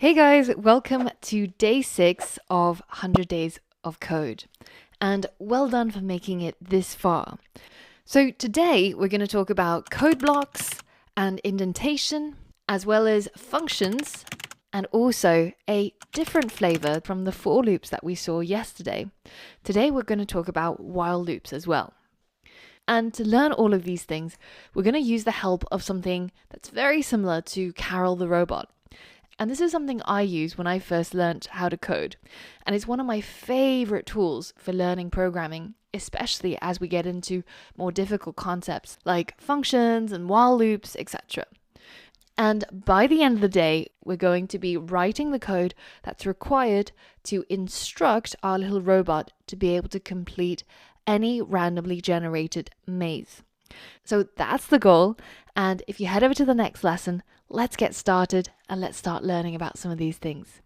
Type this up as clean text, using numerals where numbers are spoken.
Hey guys, welcome to day 6 of 100 Days of Code. And well done for making it this far. So today we're going to talk about code blocks and indentation, as well as functions, and also a different flavor from the for loops that we saw yesterday. Today we're going to talk about while loops as well. And to learn all of these things, we're going to use the help of something that's very similar to Carol the robot. And this is something I used when I first learned how to code. And it's one of my favorite tools for learning programming, especially as we get into more difficult concepts like functions and while loops, etc. And by the end of the day, we're going to be writing the code that's required to instruct our little robot to be able to complete any randomly generated maze. So that's the goal. And if you head over to the next lesson, let's get started and let's start learning about some of these things.